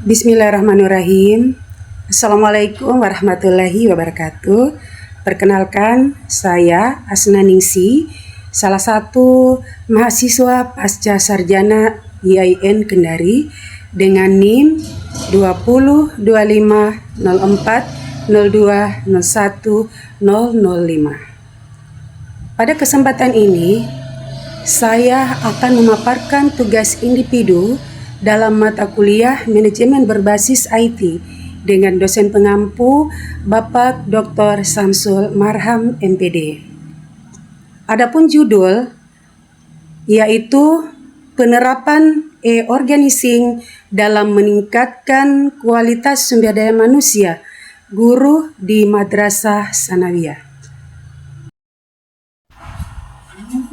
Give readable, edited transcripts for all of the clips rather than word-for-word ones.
Bismillahirrahmanirrahim. Assalamualaikum warahmatullahi wabarakatuh. Perkenalkan, saya Asna Ningsi, salah satu mahasiswa pasca sarjana IAIN Kendari dengan NIM 20 25 04 02 01 005. Pada kesempatan ini, saya akan memaparkan tugas individu dalam mata kuliah Manajemen Berbasis IT dengan dosen pengampu Bapak Dr. Samsul Marham MPD. Adapun judul yaitu penerapan e-organizing dalam meningkatkan kualitas sumber daya manusia guru di Madrasah Sanawiyah.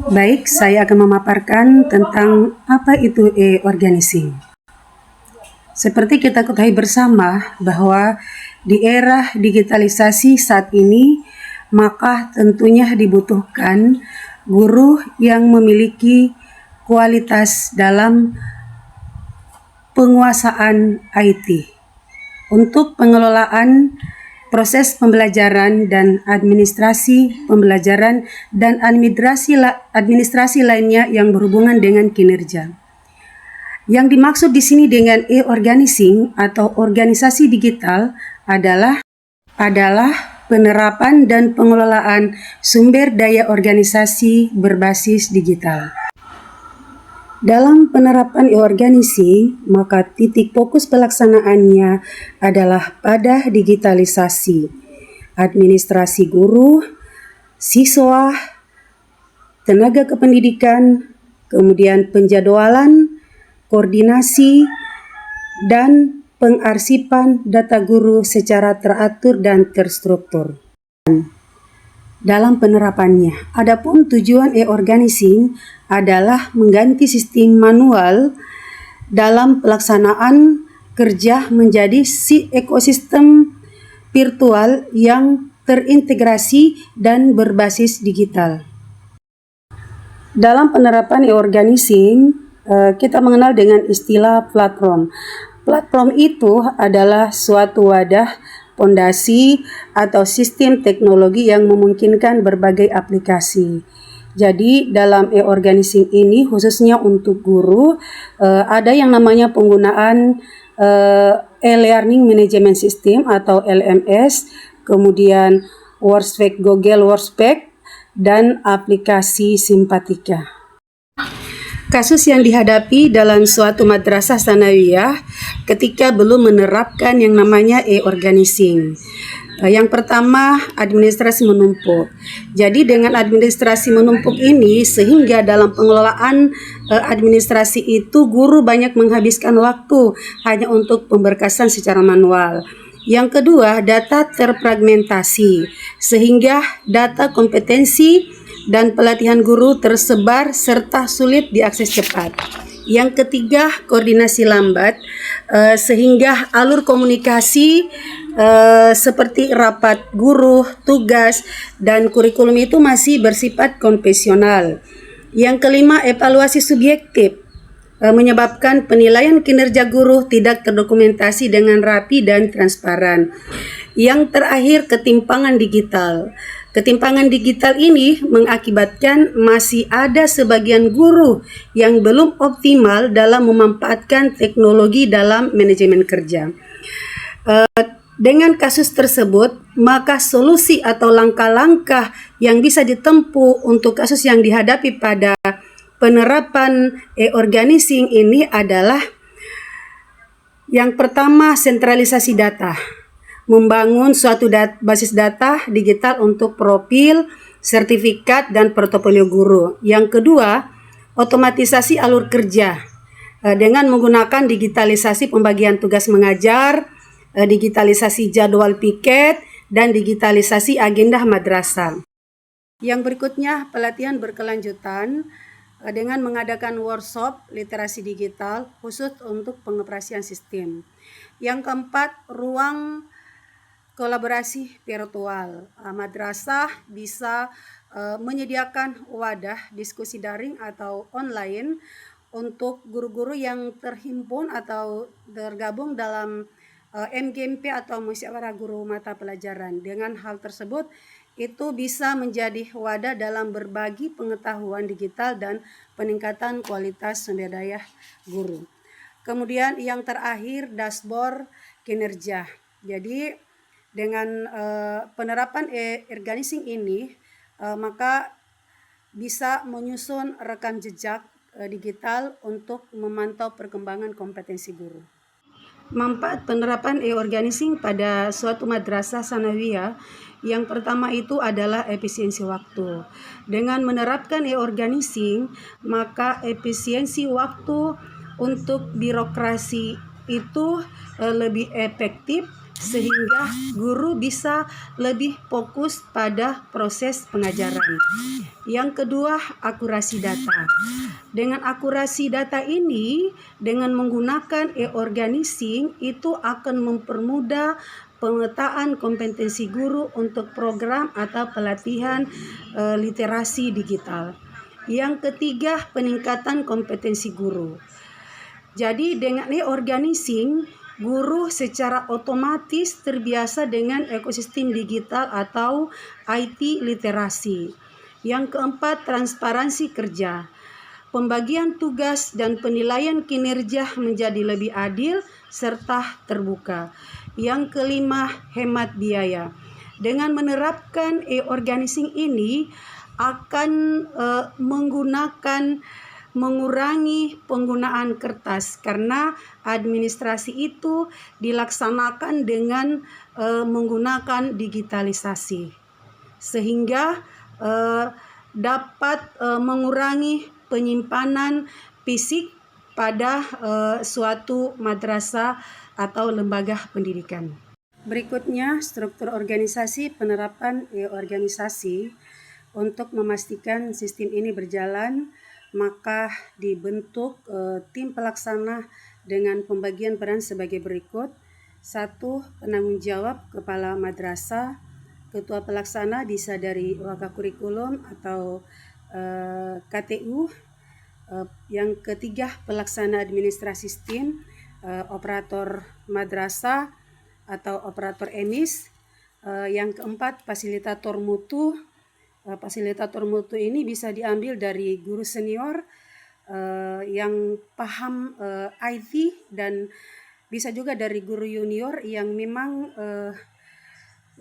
Baik, saya akan memaparkan tentang apa itu e-organizing. Seperti kita ketahui bersama bahwa di era digitalisasi saat ini, maka tentunya dibutuhkan guru yang memiliki kualitas dalam penguasaan IT untuk pengelolaan proses pembelajaran dan administrasi pembelajaran dan administrasi lainnya yang berhubungan dengan kinerja. Yang dimaksud di sini dengan e-organizing atau organisasi digital adalah penerapan dan pengelolaan sumber daya organisasi berbasis digital. Dalam penerapan e-organizing, maka titik fokus pelaksanaannya adalah pada digitalisasi, administrasi guru, siswa, tenaga kependidikan, kemudian penjadwalan, koordinasi, dan pengarsipan data guru secara teratur dan terstruktur. Dalam penerapannya, adapun tujuan e-organizing adalah mengganti sistem manual dalam pelaksanaan kerja menjadi ekosistem virtual yang terintegrasi dan berbasis digital. Dalam penerapan e-organizing, kita mengenal dengan istilah platform. Platform itu adalah suatu wadah, fondasi, atau sistem teknologi yang memungkinkan berbagai aplikasi. Jadi dalam e-organizing ini khususnya untuk guru ada yang namanya penggunaan e-learning management system atau LMS, kemudian Workspace, Google Workspace, dan aplikasi Simpatika. Kasus yang dihadapi dalam suatu madrasah sanawiyah ketika belum menerapkan yang namanya e-organizing. Yang pertama, administrasi menumpuk. Jadi dengan administrasi menumpuk ini sehingga dalam pengelolaan administrasi itu guru banyak menghabiskan waktu hanya untuk pemberkasan secara manual. Yang kedua, data terfragmentasi sehingga data kompetensi dan pelatihan guru tersebar serta sulit diakses cepat. Yang ketiga, koordinasi lambat sehingga alur komunikasi seperti rapat guru, tugas, dan kurikulum itu masih bersifat konvensional. Yang kelima, evaluasi subjektif menyebabkan penilaian kinerja guru tidak terdokumentasi dengan rapi dan transparan. Yang terakhir, ketimpangan digital. Ketimpangan digital ini mengakibatkan masih ada sebagian guru yang belum optimal dalam memanfaatkan teknologi dalam manajemen kerja. Dengan kasus tersebut, maka solusi atau langkah-langkah yang bisa ditempuh untuk kasus yang dihadapi pada penerapan e-organizing ini adalah yang pertama, sentralisasi data. Membangun suatu basis data digital untuk profil, sertifikat, dan portofolio guru. Yang kedua, otomatisasi alur kerja dengan menggunakan digitalisasi pembagian tugas mengajar, digitalisasi jadwal piket, dan digitalisasi agenda madrasah. Yang berikutnya, pelatihan berkelanjutan dengan mengadakan workshop literasi digital khusus untuk pengoperasian sistem. Yang keempat, ruang kolaborasi virtual. Madrasah bisa menyediakan wadah diskusi daring atau online untuk guru-guru yang terhimpun atau tergabung dalam MGMP atau Musyawarah Guru Mata Pelajaran. Dengan hal tersebut, itu bisa menjadi wadah dalam berbagi pengetahuan digital dan peningkatan kualitas sumber daya guru. Kemudian yang terakhir, dashboard kinerja. Jadi dengan penerapan e-organizing ini, maka bisa menyusun rekam jejak digital untuk memantau perkembangan kompetensi guru. Manfaat penerapan e-organizing pada suatu madrasah sanawiyah yang pertama itu adalah efisiensi waktu. Dengan menerapkan e-organizing, maka efisiensi waktu untuk birokrasi itu lebih efektif sehingga guru bisa lebih fokus pada proses pengajaran. Yang kedua, akurasi data. Dengan akurasi data ini, dengan menggunakan e-organizing itu akan mempermudah pemetaan kompetensi guru untuk program atau pelatihan literasi digital. Yang ketiga, peningkatan kompetensi guru. Jadi dengan e-organizing, guru secara otomatis terbiasa dengan ekosistem digital atau IT literasi. Yang keempat, transparansi kerja. Pembagian tugas dan penilaian kinerja menjadi lebih adil serta terbuka. Yang kelima, hemat biaya. Dengan menerapkan e-organizing ini akan mengurangi penggunaan kertas karena administrasi itu dilaksanakan dengan menggunakan digitalisasi, sehingga dapat mengurangi penyimpanan fisik pada suatu madrasah atau lembaga pendidikan. Berikutnya, struktur organisasi penerapan e-organisasi. Untuk memastikan sistem ini berjalan, maka dibentuk tim pelaksana dengan pembagian peran sebagai berikut. 1. Penanggung jawab kepala madrasah. Ketua pelaksana bisa dari Wakakurikulum atau KTU. Yang ketiga, pelaksana administrasi sistem, operator madrasah atau operator EMIS. Yang keempat, fasilitator mutu. Fasilitator mutu ini bisa diambil dari guru senior yang paham IT dan bisa juga dari guru junior yang memang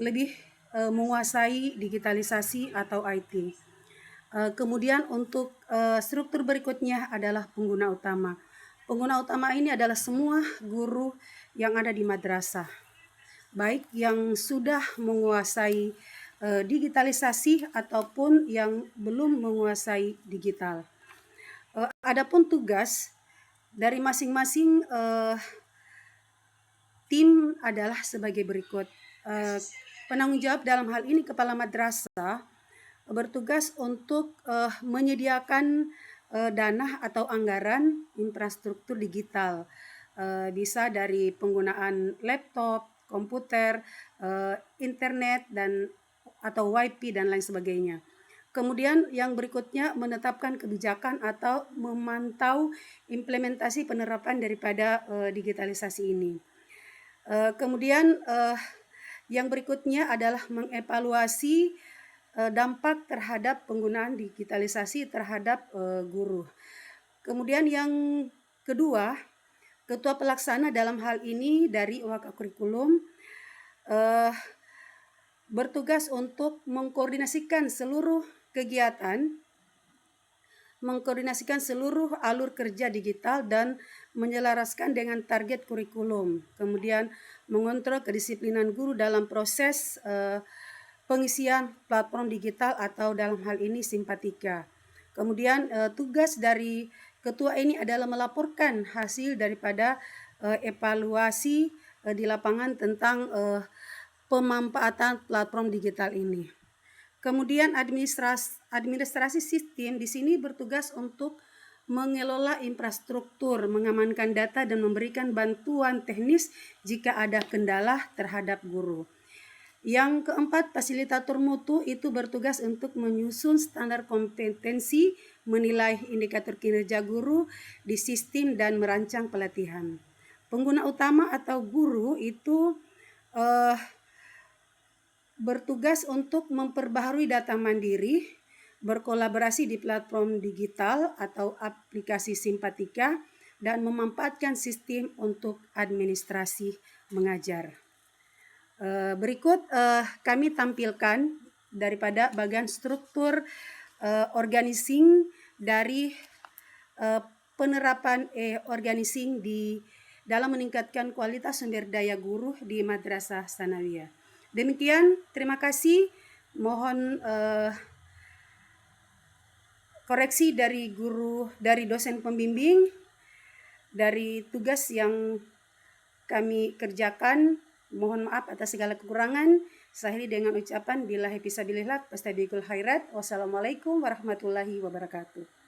lebih menguasai digitalisasi atau IT. Kemudian untuk struktur berikutnya adalah pengguna utama. Pengguna utama ini adalah semua guru yang ada di madrasah, baik yang sudah menguasai digitalisasi ataupun yang belum menguasai digital. Adapun tugas dari masing-masing tim adalah sebagai berikut. Penanggung jawab dalam hal ini kepala madrasah bertugas untuk menyediakan dana atau anggaran infrastruktur digital, bisa dari penggunaan laptop, komputer, internet dan atau WiFi dan lain sebagainya. Kemudian yang berikutnya menetapkan kebijakan atau memantau implementasi penerapan daripada digitalisasi ini. Kemudian yang berikutnya adalah mengevaluasi dampak terhadap penggunaan digitalisasi terhadap guru. Kemudian yang kedua, ketua pelaksana dalam hal ini dari Wakakurikulum bertugas untuk mengkoordinasikan seluruh kegiatan, mengkoordinasikan seluruh alur kerja digital dan menyelaraskan dengan target kurikulum. Kemudian mengontrol kedisiplinan guru dalam proses pengisian platform digital atau dalam hal ini Simpatika. Kemudian tugas dari ketua ini adalah melaporkan hasil daripada evaluasi di lapangan tentang pemanfaatan platform digital ini. Kemudian administrasi sistem di sini bertugas untuk mengelola infrastruktur, mengamankan data dan memberikan bantuan teknis jika ada kendala terhadap guru. Yang keempat, fasilitator mutu itu bertugas untuk menyusun standar kompetensi menilai indikator kinerja guru di sistem dan merancang pelatihan. Pengguna utama atau guru itu bertugas untuk memperbaharui data mandiri, berkolaborasi di platform digital atau aplikasi Simpatika, dan memanfaatkan sistem untuk administrasi mengajar. Berikut kami tampilkan daripada bagian struktur organizing dari penerapan organizing di dalam meningkatkan kualitas sumber daya guru di Madrasah Tsanawiyah. Demikian, terima kasih. Mohon koreksi dari dosen pembimbing, dari tugas yang kami kerjakan. Mohon maaf atas segala kekurangan. Saya akhiri dengan ucapan billahi fisabilillah wastabiqul khairat. Wassalamualaikum warahmatullahi wabarakatuh.